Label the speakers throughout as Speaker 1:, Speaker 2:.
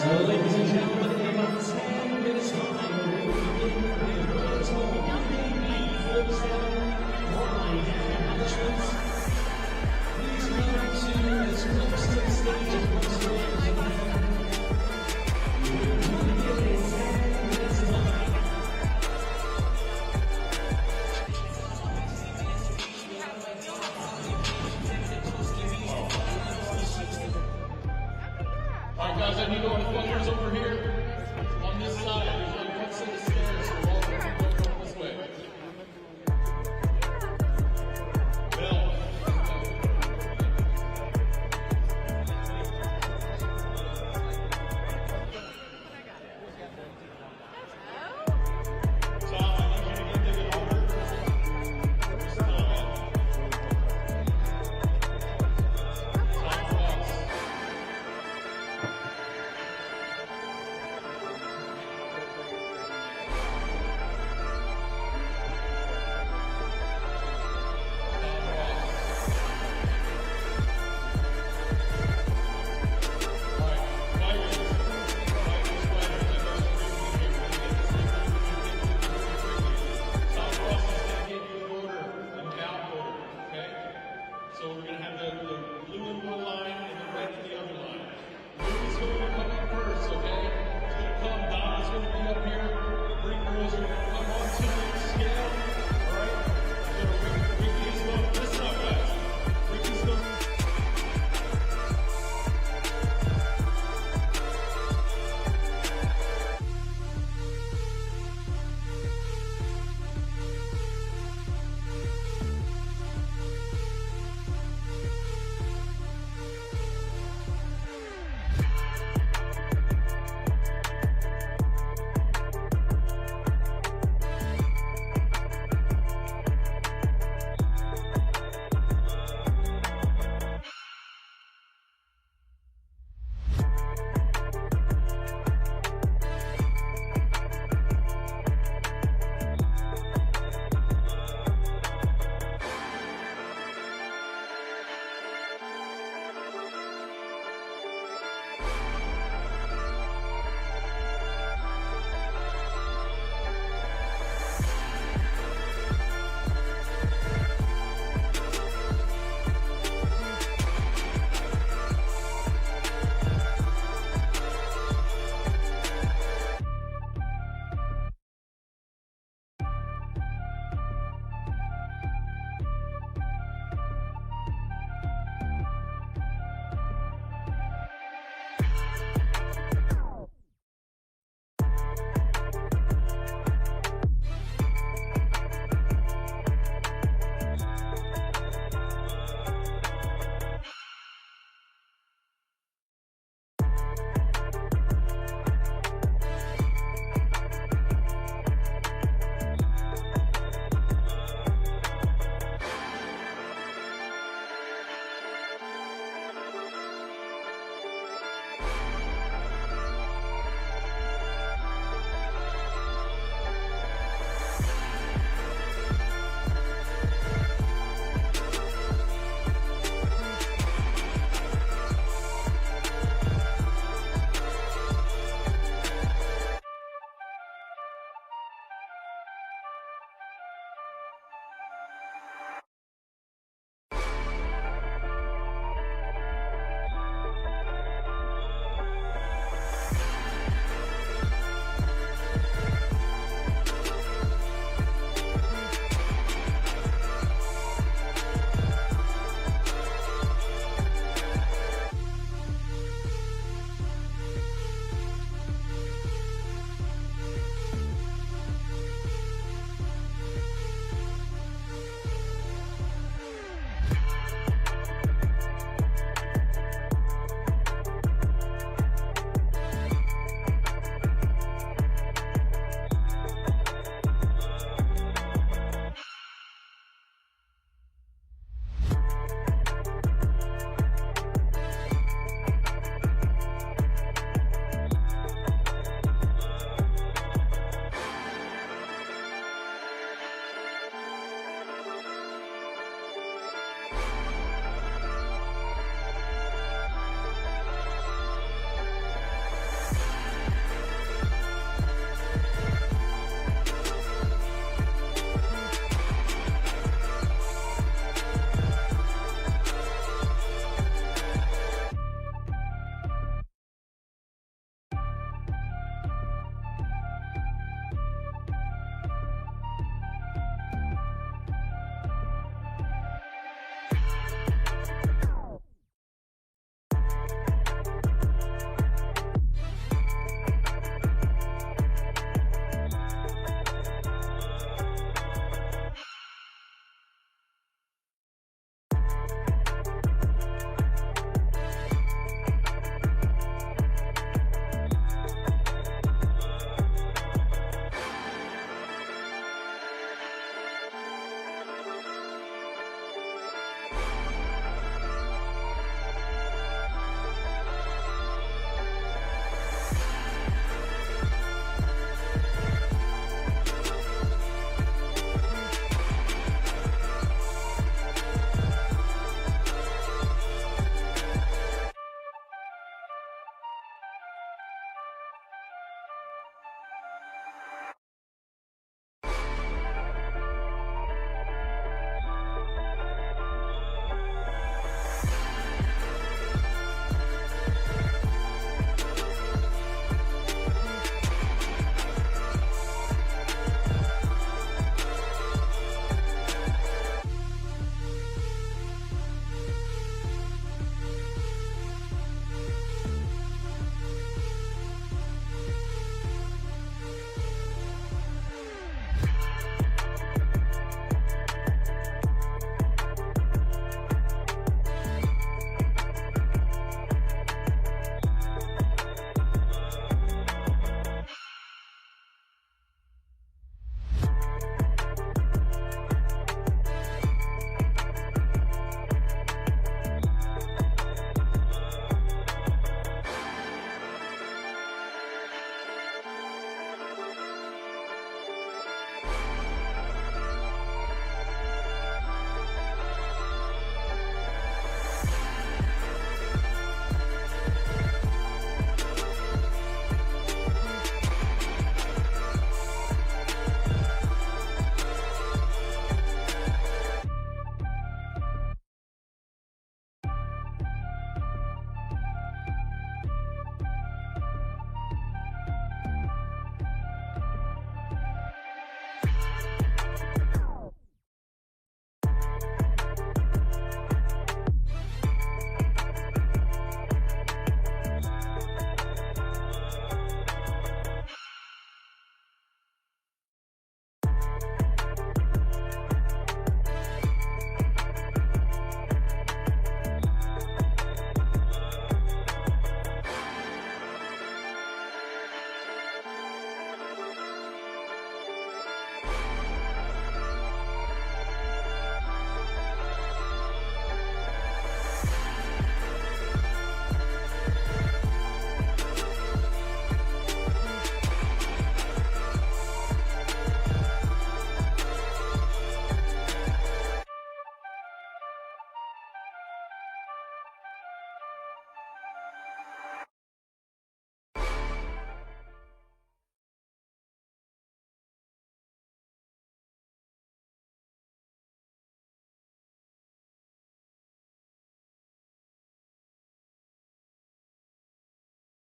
Speaker 1: So, ladies and gentlemen, in about 10 minutes time, we'll begin the Welterweight BKB 47 announcements. Please come to as close to the stage as possible as you can. We're going to give it 10 minutes time. Alright guys, I need all the players over here on this side. There's only one set of stairs, so all the people going this way. Bill. Tom, I need you to get the order.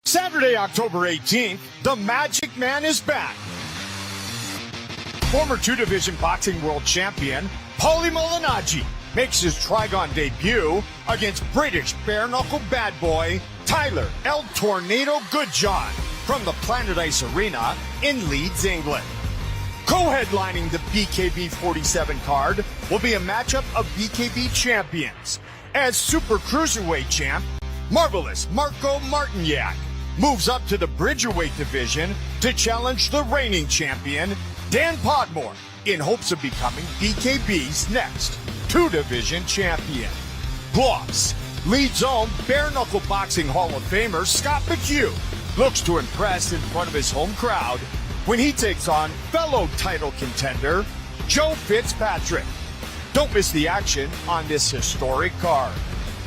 Speaker 2: Saturday, October 18th, the Magic Man is back. Former two-division boxing world champion Paulie Malignaggi makes his Trigon debut against British bare-knuckle bad boy Tyler El Tornado Goodjohn from the Planet Ice Arena in Leeds, England. Co-headlining the BKB 47 card will be a matchup of BKB champions as Super Cruiserweight champ Marvelous Marko Martinjak moves up to the Bridgerweight division to challenge the reigning champion Dan Podmore in hopes of becoming BKB's next two-division champion. Plus, Leeds' own bare-knuckle boxing Hall of Famer Scott McHugh looks to impress in front of his home crowd when he takes on fellow title contender Joe Fitzpatrick. Don't miss the action on this historic card.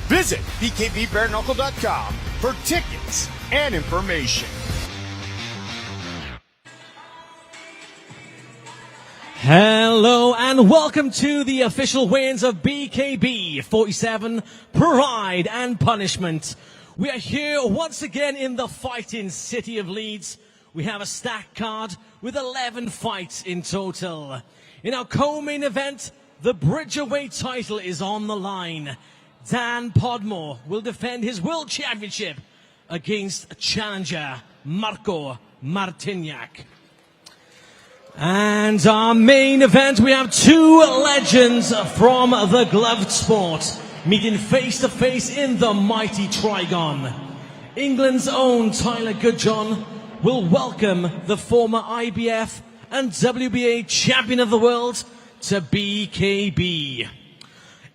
Speaker 2: Visit bkbbareknuckle.com for tickets and information.
Speaker 3: Hello and welcome to the official weigh-ins of BKB 47 Pride and Punishment. We are here once again in the fighting city of Leeds. We have a stacked card with 11 fights in total. In our co-main event, the Bridgerweight title is on the line. Dan Podmore will defend his world championship against challenger Marko Martinjak. And our main event, we have two legends from the gloved sport meeting face to face in the mighty Trigon. England's own Tyler Goodjohn will welcome the former IBF and WBA champion of the world to BKB.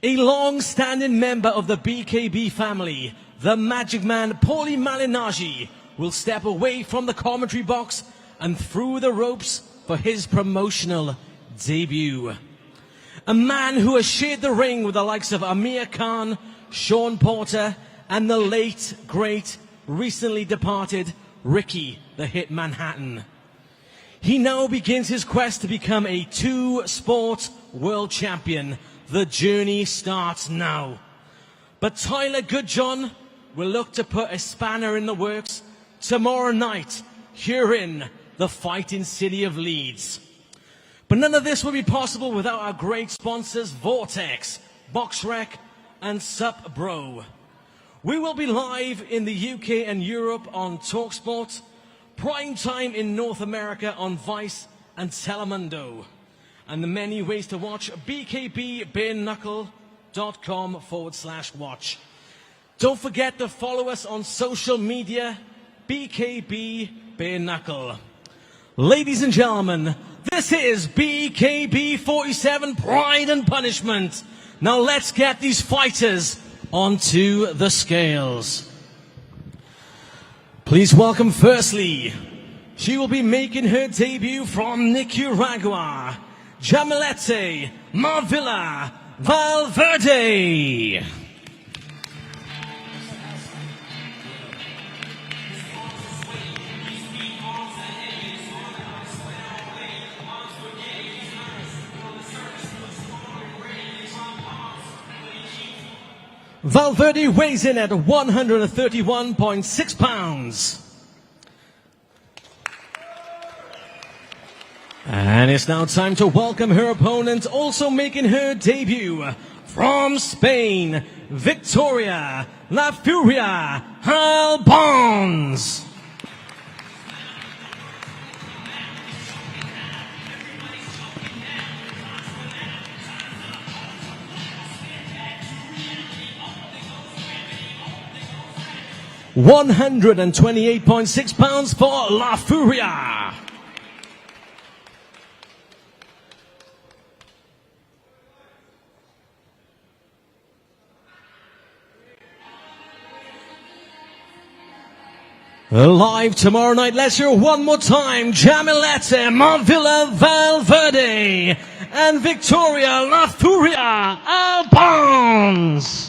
Speaker 3: A long-standing member of the BKB family, the Magic Man Paulie Malignaggi will step away from the commentary box and through the ropes for his promotional debut. A man who has shared the ring with the likes of Amir Khan, Sean Porter, and the late, great, recently departed Ricky the Hit Manhattan. He now begins his quest to become a two-sport world champion. The journey starts now. But Tyler Goodjohn will look to put a spanner in the works tomorrow night here in the fighting city of Leeds. But none of this will be possible without our great sponsors Vortex, BoxRec, and Sup Bro. We will be live in the UK and Europe on talkSPORT, primetime in North America on Vice and Telemundo. And the many ways to watch, bkbbareknuckle.com/watch. Don't forget to follow us on social media, BKB Bare Knuckle. Ladies and gentlemen, this is BKB 47 Pride and Punishment. Now let's get these fighters onto the scales. Please welcome firstly, she will be making her debut from Nicaragua, Jamilete Marvilla Valverde. Valverde weighs in at 131.6 pounds. And it's now time to welcome her opponent, also making her debut from Spain, Victoria La Furia Albons. £128.6 for La Furia. Live tomorrow night, let's hear one more time. Jamilete Marvilla Valverde and Victoria La Furia Albons.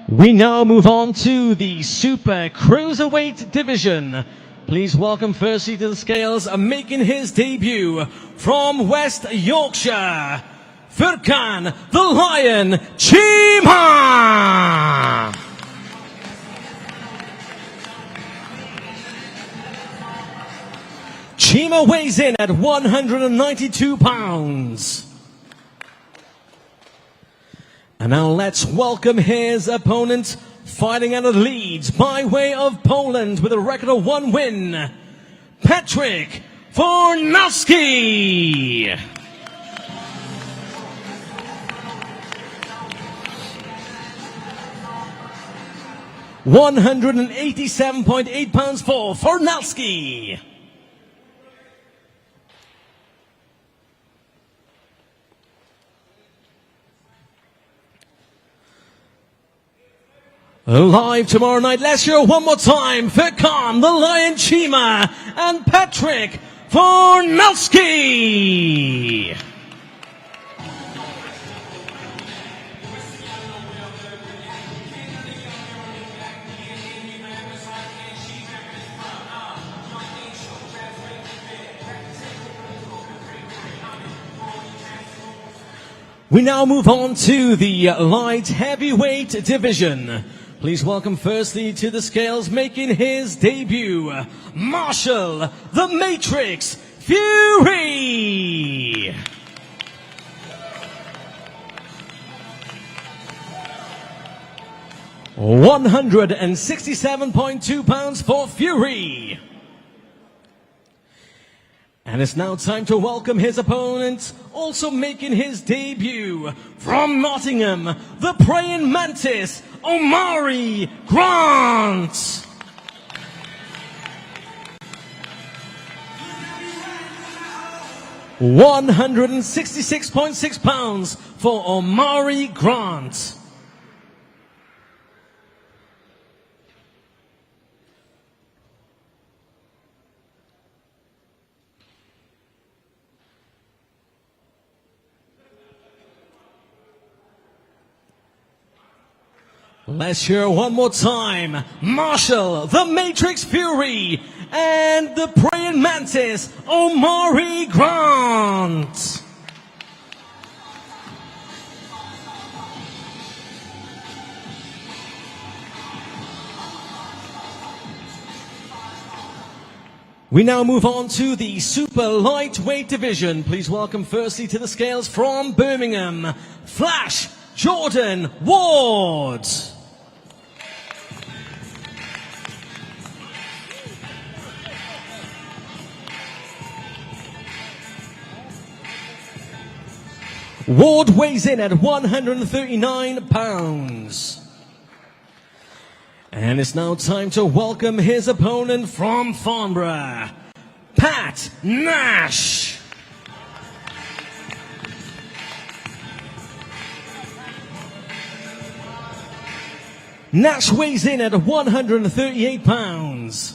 Speaker 3: We now move on to the Super Cruiserweight division, Please welcome firstly to the scales, making his debut from West Yorkshire, Furkan the Lion Chima. Chima weighs in at 192 pounds. And now let's welcome his opponent, fighting out of Leeds by way of Poland with a record of 1 win, Patrick Fornowski. £187.8 for Fornowski. Live tomorrow night, let's hear one more time, Furkan the Lion Chima and Patrick Fornowski. We now move on to the light heavyweight division. Please welcome firstly to the scales, making his debut, Marshall the Matrix Fury. £167.2 for Fury. And it's now time to welcome his opponent, also making his debut from Nottingham, the Praying Mantis, Omari Grant. £166.6 for Omari Grant. Let's hear one more time. Marshall, the Matrix Fury, and the Praying Mantis, Omari Grant. We now move on to the super lightweight division. Please welcome firstly to the scales from Birmingham, Flash Jordan Ward. Ward weighs in at 139 pounds. And it's now time to welcome his opponent from Farnborough, Pat Nash. Nash weighs in at 138 pounds.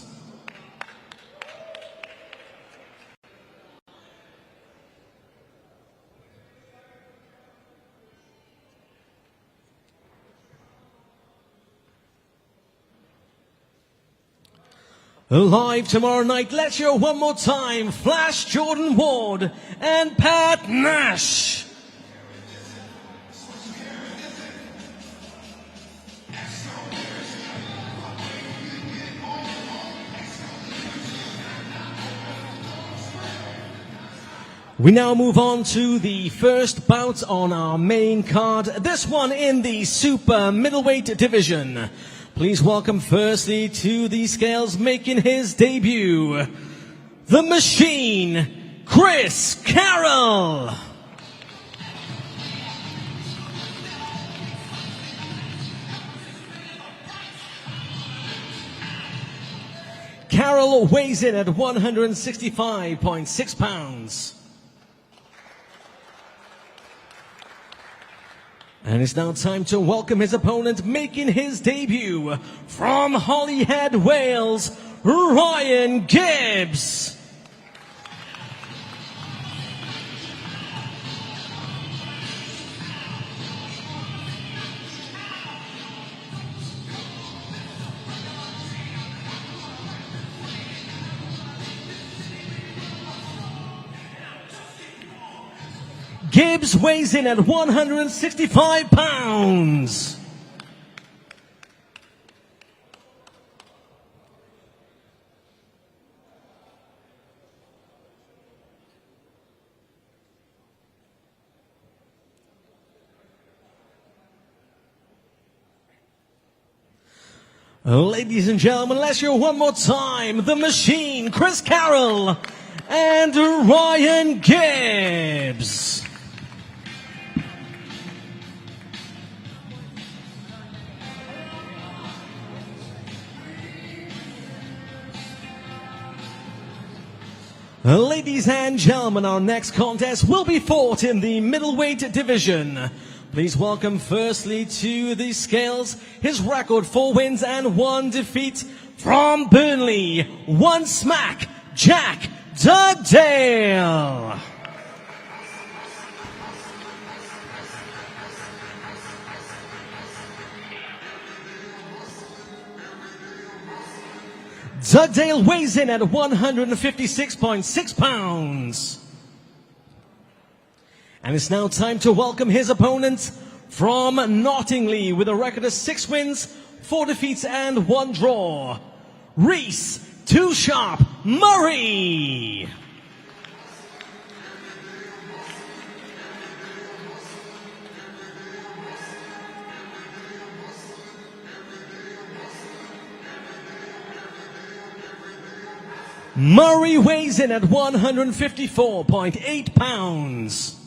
Speaker 3: Live tomorrow night, let's hear one more time, Flash Jordan Ward and Pat Nash. We now move on to the first bout on our main card, this one in the super middleweight division. Please welcome firstly to the scales, making his debut, the Machine, Chris Carroll. Carroll weighs in at 165.6 pounds. And it's now time to welcome his opponent, making his debut from Holyhead, Wales, Ryan Gibbs. Gibbs weighs in at 165 pounds. Ladies and gentlemen, let's hear one more time the Machine, Chris Carroll and Ryan Gibbs. Ladies and gentlemen, our next contest will be fought in the middleweight division. Please welcome firstly to the scales his record 4 wins and 1 defeat from Burnley, one smack, Jack Dugdale. Dugdale weighs in at 156.6 pounds. And it's now time to welcome his opponent from Nottingley with a record of 6 wins, 4 defeats and 1 draw, Reese Too Sharp Murray. Murray weighs in at 154.8 pounds.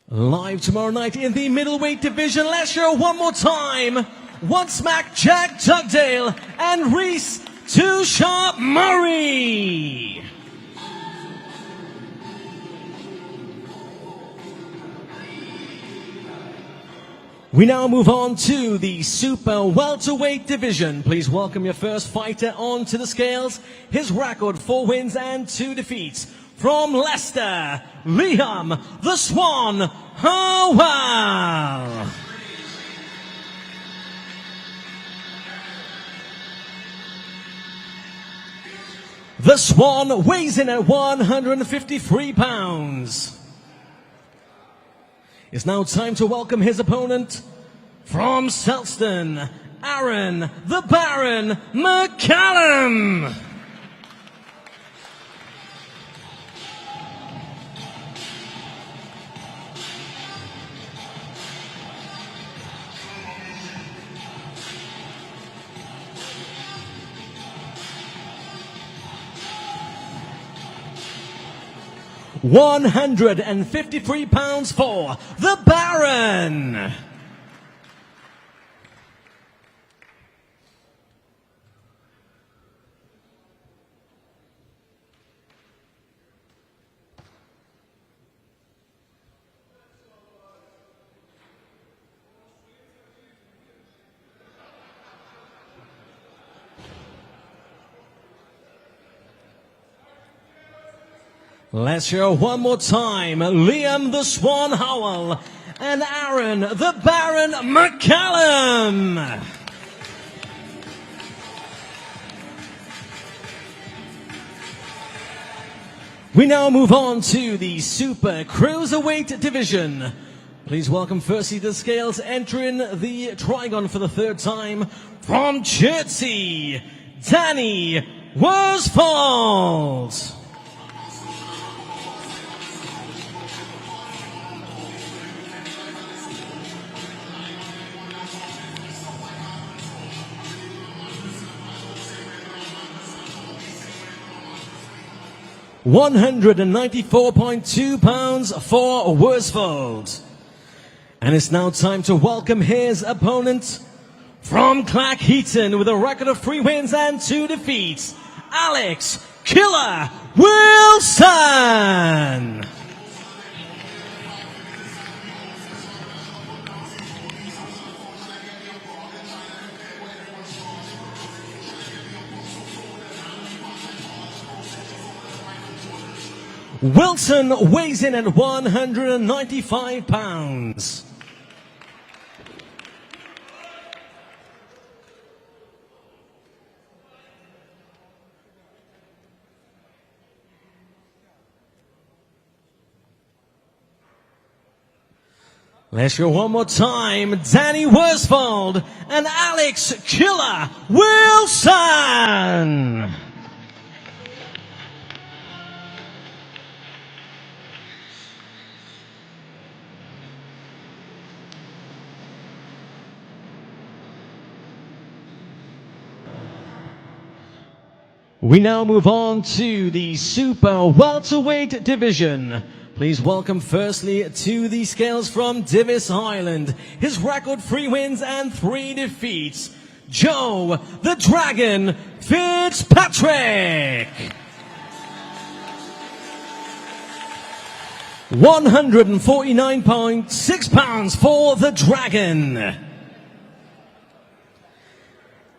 Speaker 3: Live tomorrow night in the middleweight division. Let's hear one more time. One smack, Jack Dugdale and Reese Too Sharp Murray. We now move on to the super welterweight division. Please welcome your first fighter onto the scales. His record 4 wins and 2 defeats. From Leicester, Liam the Swan Howell. The Swan weighs in at 153 pounds. It's now time to welcome his opponent from Selston, Aaron the Baron McCallum. £153 for the Baron. Let's hear one more time. Liam the Swan Howell and Aaron the Baron McCallum. We now move on to the Super Cruiserweight division. Please welcome firstly the scales entering the Trigon for the 3rd time from Chertsey, Danny Worsfold. £194.2 for Worsfold. And it's now time to welcome his opponent from Clackheaton with a record of 3 wins and 2 defeats, Alex Killer Wilson. Wilson weighs in at 195 pounds. Let's go one more time. Danny Worsfold and Alex Killer Wilson. We now move on to the Super Welterweight division. Please welcome firstly to the scales from Divis Island. His record 3 wins and 3 defeats. Joe the Dragon Fitzpatrick. 149.6 pounds for the Dragon.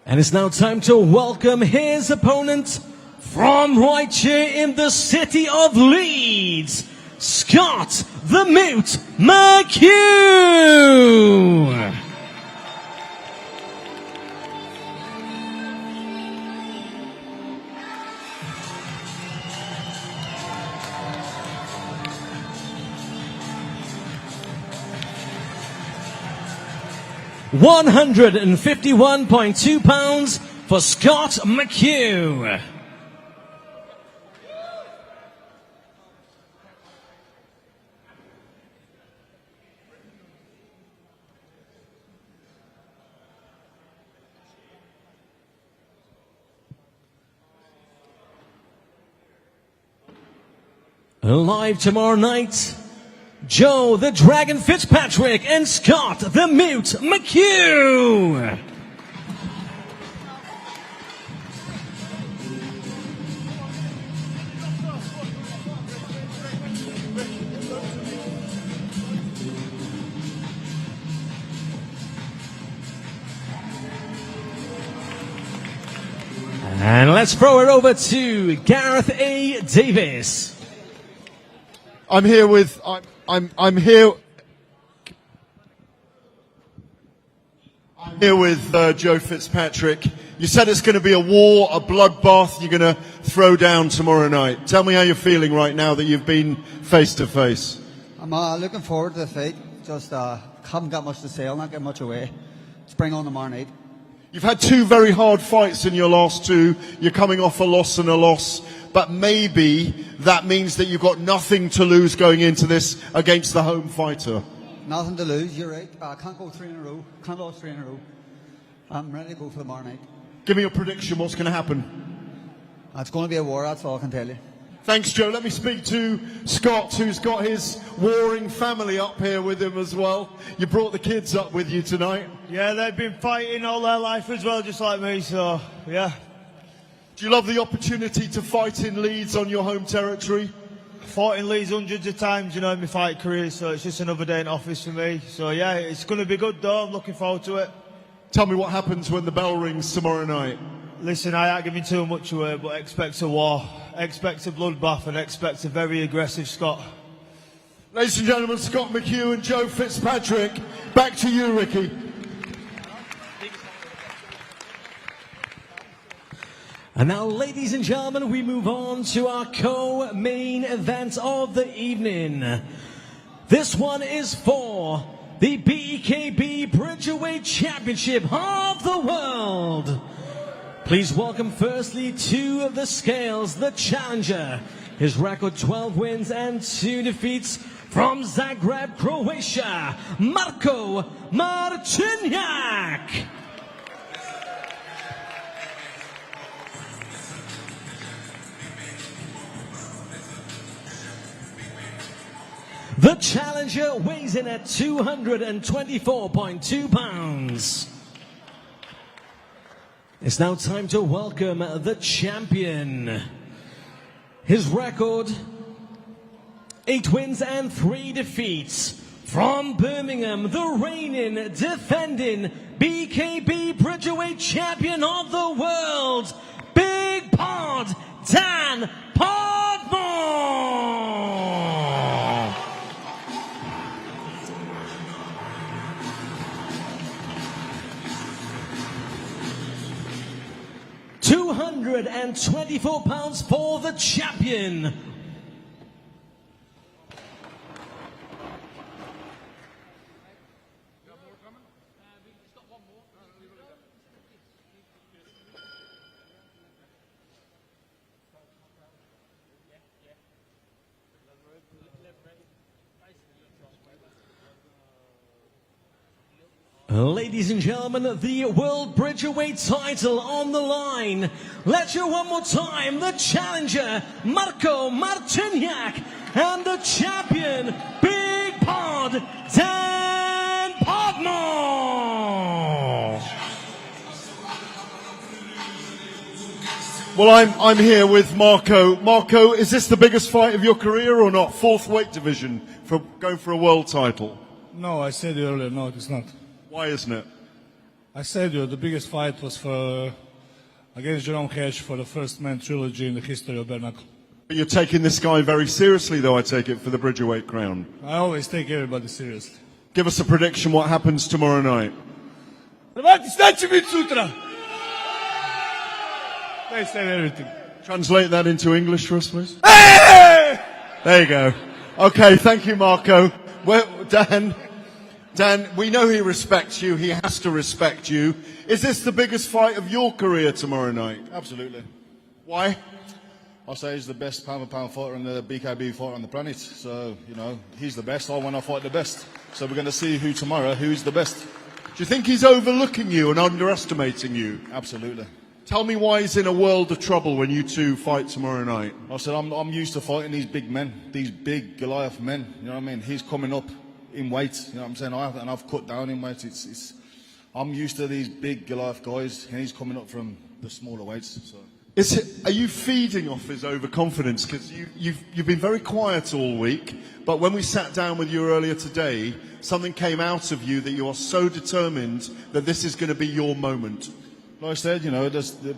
Speaker 3: And it's now time to welcome his opponent from right here in the city of Leeds, Scott the Mute McHugh. £151.2 for Scott McHugh. Live tomorrow night, Joe the Dragon Fitzpatrick and Scott the Mute McHugh. And let's throw it over to Gareth A. Davis.
Speaker 2: I'm here with Joe Fitzpatrick. You said it's going to be a war, a bloodbath you're going to throw down tomorrow night. Tell me how you're feeling right now that you've been face to face.
Speaker 4: I'm looking forward to the fight. Just haven't got much to say. I'll not get much away. Let's bring on tomorrow night.
Speaker 2: You've had 2 very hard fights in your last 2. You're coming off a loss and a loss. But maybe that means that you've got nothing to lose going into this against the home fighter.
Speaker 4: Nothing to lose, you're right. I can't go 3 in a row. Can't lose 3 in a row. I'm ready to go for tomorrow night.
Speaker 2: Give me your prediction. What's going to happen?
Speaker 4: It's going to be a war, that's all I can tell you.
Speaker 2: Thanks, Joe. Let me speak to Scott, who's got his warring family up here with him as well. You brought the kids up with you tonight.
Speaker 5: Yeah, they've been fighting all their life as well, just like me, so, yeah.
Speaker 2: Do you love the opportunity to fight in Leeds on your home territory?
Speaker 5: Fought in Leeds hundreds of times, you know, in my fight career, so it's just another day in office for me. So, yeah, it's going to be good, though. I'm looking forward to it.
Speaker 2: Tell me what happens when the bell rings tomorrow night.
Speaker 5: Listen, I ain't giving too much away, but expect a war, expect a bloodbath, and expect a very aggressive Scott.
Speaker 2: Ladies and gentlemen, Scott McHugh and Joe Fitzpatrick. Back to you, Ricky.
Speaker 3: And now, ladies and gentlemen, we move on to our co-main event of the evening. This one is for the BKB Bridgerweight Championship of the World. Please welcome firstly to the scales, the challenger. His record 12 wins and 2 defeats from Zagreb, Croatia, Marko Martinjak. The challenger weighs in at 224.2 pounds. It's now time to welcome the champion. His record, 8 wins and 3 defeats. From Birmingham, the reigning, defending BKB Bridgerweight champion of the world, Big Pod Dan Podmore. 24 pounds for the champion. Ladies and gentlemen, the World Bridgerweight title on the line. Let's hear one more time the challenger, Marko Martinjak, and the champion, Big Pod, Dan Podmore.
Speaker 6: Well, I'm here with Marko. Marko, is this the biggest fight of your career or not? Fourth weight division for going for a world title.
Speaker 7: No, I said earlier, no, it's not.
Speaker 6: Why isn't it?
Speaker 7: I said the biggest fight was for against Jerome Hedge for the first man trilogy in the history of bare knuckle.
Speaker 6: But you're taking this guy very seriously, though, I take it, for the Bridgerweight crown.
Speaker 7: I always take everybody seriously.
Speaker 6: Give us a prediction what happens tomorrow night.
Speaker 7: They said everything.
Speaker 6: Translate that into English for us, please. Hey! There you go. Okay, thank you, Marko. Well, Dan, we know he respects you. He has to respect you. Is this the biggest fight of your career tomorrow night?
Speaker 8: Absolutely.
Speaker 6: Why?
Speaker 8: I say he's the best pound-for-pound fighter and the BKB fighter on the planet. So, you know, he's the best. I want to fight the best. So we're going to see who's the best.
Speaker 6: Do you think he's overlooking you and underestimating you?
Speaker 8: Absolutely.
Speaker 6: Tell me why he's in a world of trouble when you two fight tomorrow night.
Speaker 8: I said I'm used to fighting these big men, these big Goliath men. You know what I mean? He's coming up in weight, you know what I'm saying? I've cut down in weight. I'm used to these big Goliath guys, and he's coming up from the smaller weights. So.
Speaker 6: Are you feeding off his overconfidence? Because you've been very quiet all week, but when we sat down with you earlier today, something came out of you that you are so determined that this is going to be your moment.
Speaker 8: Like I said, you know,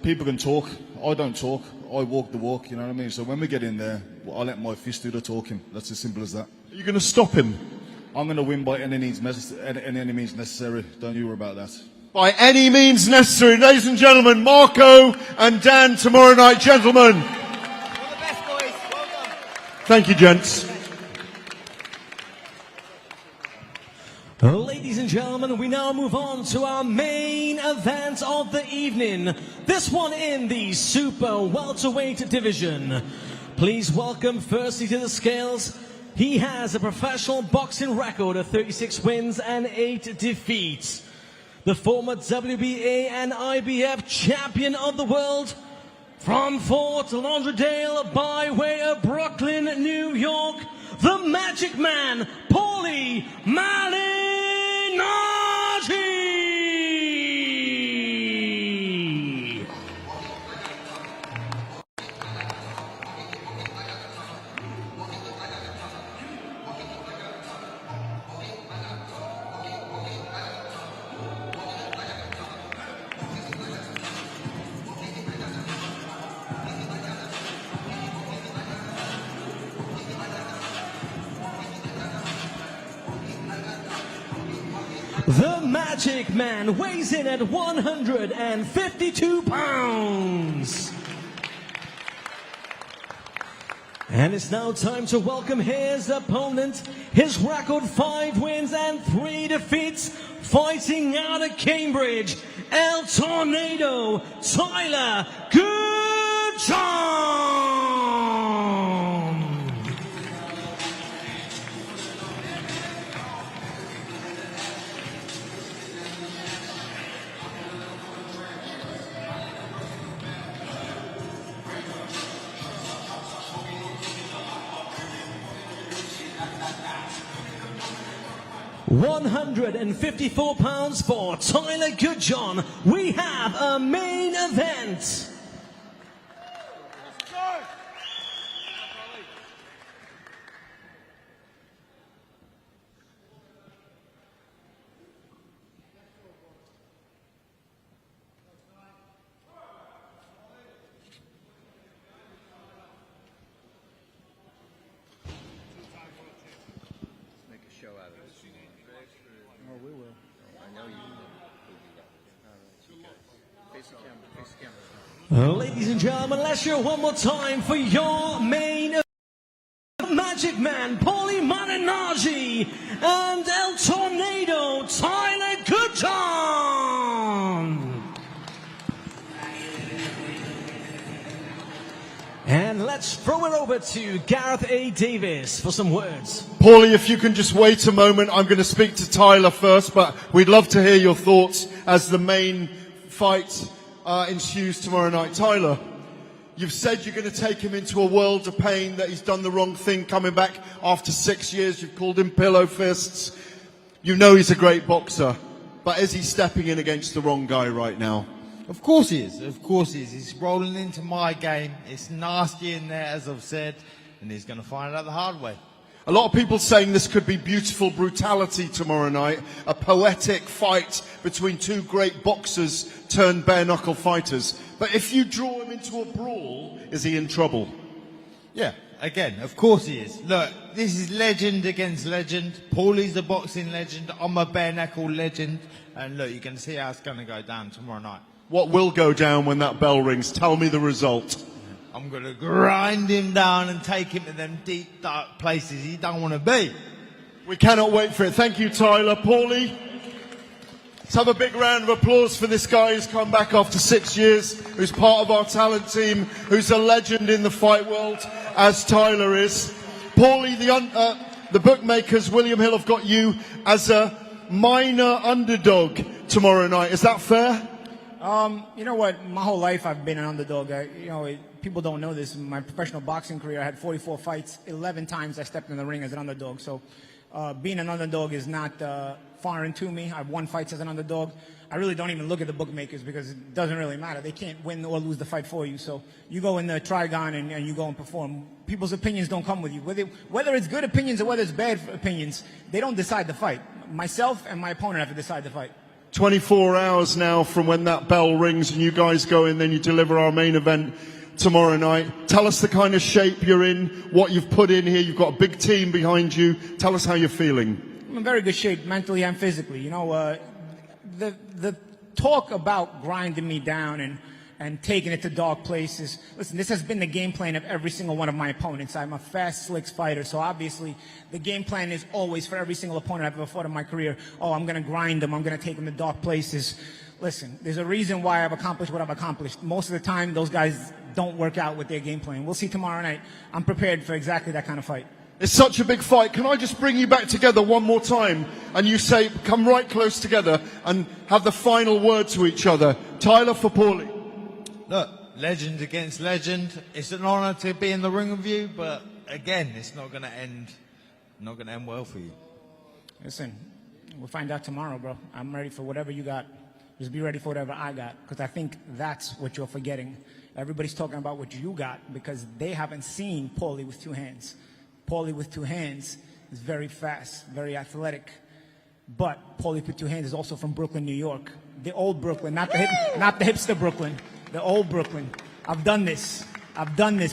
Speaker 8: people can talk. I don't talk. I walk the walk, you know what I mean? So when we get in there, I let my fist do the talking. That's as simple as that.
Speaker 6: Are you going to stop him?
Speaker 8: I'm going to win by any means necessary. Don't you worry about that.
Speaker 6: By any means necessary. Ladies and gentlemen, Marko and Dan tomorrow night. Gentlemen.
Speaker 4: All the best, boys. Well done.
Speaker 6: Thank you, gents.
Speaker 3: Ladies and gentlemen, we now move on to our main event of the evening. This one in the Super Welterweight division. Please welcome firstly to the scales. He has a professional boxing record of 36 wins and 8 defeats. The former WBA and IBF champion of the world from Fort Lauderdale by way of Brooklyn, New York, the Magic Man, Paulie Malignaggi. 'The Magic Man' weighs in at 152 pounds. And it's now time to welcome his opponent. His record 5 wins and 3 defeats. Fighting out of Cambridge, El Tornado, Tyler Goodjohn. 154 pounds for Tyler Goodjohn. We have a main event. Ladies and gentlemen, let's hear one more time for your main event. Magic Man, Paulie Malignaggi, and El Tornado, Tyler Goodjohn. And let's throw it over to Gareth A. Davis for some words.
Speaker 6: Paulie, if you can just wait a moment, I'm going to speak to Tyler first, but we'd love to hear your thoughts as the main fight ensues tomorrow night. Tyler, you've said you're going to take him into a world of pain, that he's done the wrong thing coming back after 6 years. You've called him pillow fists. You know he's a great boxer, but is he stepping in against the wrong guy right now?
Speaker 9: Of course he is. Of course he is. He's rolling into my game. It's nasty in there, as I've said, and he's going to find out the hard way.
Speaker 6: A lot of people saying this could be beautiful brutality tomorrow night, a poetic fight between two great boxers turned bare-knuckle fighters. But if you draw him into a brawl, is he in trouble?
Speaker 9: Yeah, again, of course he is. Look, this is legend against legend. Paulie's a boxing legend. I'm a bare-knuckle legend. And look, you're going to see how it's going to go down tomorrow night.
Speaker 6: What will go down when that bell rings? Tell me the result.
Speaker 9: I'm going to grind him down and take him to them deep, dark places he don't want to be.
Speaker 6: We cannot wait for it. Thank you, Tyler. Paulie, let's have a big round of applause for this guy who's come back after 6 years, who's part of our talent team, who's a legend in the fight world, as Tyler is. Paulie, the bookmakers, William Hill, have got you as a minor underdog tomorrow night. Is that fair?
Speaker 10: You know what? My whole life I've been an underdog. People don't know this. In my professional boxing career, I had 44 fights. 11 times I stepped in the ring as an underdog. So being an underdog is not foreign to me. I've won fights as an underdog. I really don't even look at the bookmakers because it doesn't really matter. They can't win or lose the fight for you. So you go in the Trigon and you go and perform. People's opinions don't come with you. Whether it's good opinions or whether it's bad opinions, they don't decide the fight. Myself and my opponent have to decide the fight.
Speaker 6: 24 hours now from when that bell rings and you guys go in, then you deliver our main event tomorrow night. Tell us the kind of shape you're in, what you've put in here. You've got a big team behind you. Tell us how you're feeling.
Speaker 10: I'm in very good shape mentally and physically. The talk about grinding me down and taking it to dark places. Listen, this has been the game plan of every single one of my opponents. I'm a fast, slick fighter, so obviously the game plan is always for every single opponent I've ever fought in my career. Oh, I'm going to grind them. I'm going to take them to dark places. Listen, there's a reason why I've accomplished what I've accomplished. Most of the time, those guys don't work out with their game plan. We'll see tomorrow night. I'm prepared for exactly that kind of fight.
Speaker 6: It's such a big fight. Can I just bring you back together one more time? And you say, come right close together and have the final word to each other. Tyler for Paulie.
Speaker 9: Look, legend against legend. It's an honor to be in the ring with you, but again, it's not going to end well for you.
Speaker 10: Listen, we'll find out tomorrow, bro. I'm ready for whatever you got. Just be ready for whatever I got, because I think that's what you're forgetting. Everybody's talking about what you got because they haven't seen Paulie with two hands. Paulie with two hands is very fast, very athletic. But Paulie with two hands is also from Brooklyn, New York. The old Brooklyn, not the hipster Brooklyn. The old Brooklyn. I've done this.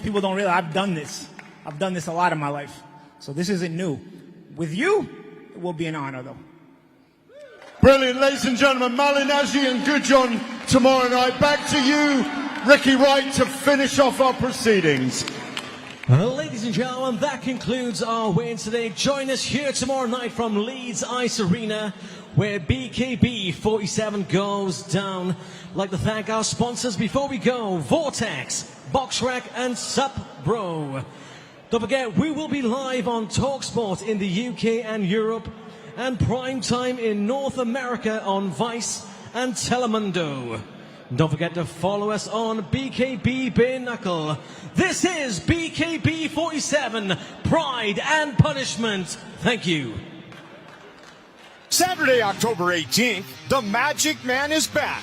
Speaker 10: People don't realize I've done this. I've done this a lot in my life. So this isn't new. With you, it will be an honor, though.
Speaker 6: Brilliant, ladies and gentlemen. Malignaggi and Goodjohn tomorrow night. Back to you, Ricky Wright, to finish off our proceedings.
Speaker 3: Ladies and gentlemen, that concludes our weigh-in today. Join us here tomorrow night from Leeds Ice Arena, where BKB 47 goes down. I'd like to thank our sponsors before we go: Vortex, BoxRec, and SupBro. Don't forget, we will be live on talkSPORT in the UK and Europe, and primetime in North America on Vice and Telemundo. Don't forget to follow us on BKB Bare Knuckle. This is BKB 47, Pride and Punishment. Thank you.
Speaker 2: Saturday, October 18th, the Magic Man is back.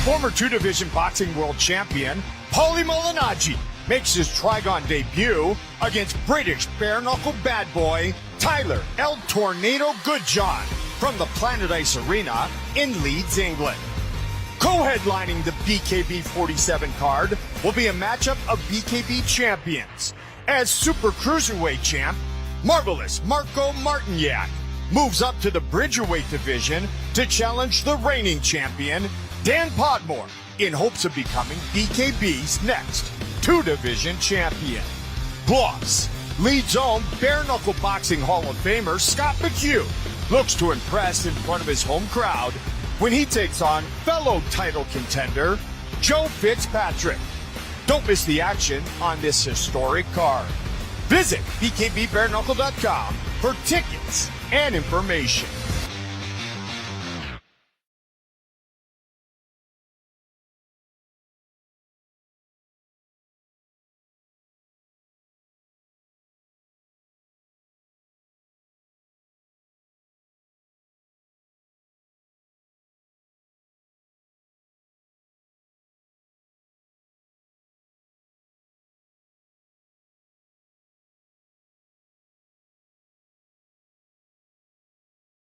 Speaker 2: Former two-division boxing world champion Paulie Malignaggi makes his Trigon debut against British bare-knuckle bad boy Tyler El Tornado Goodjohn from the Planet Ice Arena in Leeds, England. Co-headlining the BKB 47 card will be a matchup of BKB champions, as Super Cruiserweight champ Marvelous Marko Martinjak moves up to the Bridgerweight division to challenge the reigning champion Dan Podmore in hopes of becoming BKB's next two-division champion. Plus, Leeds' own bare-knuckle boxing Hall of Famer Scott McHugh looks to impress in front of his home crowd when he takes on fellow title contender Joe Fitzpatrick. Don't miss the action on this historic card. Visit bkbbareknuckle.com for tickets and information.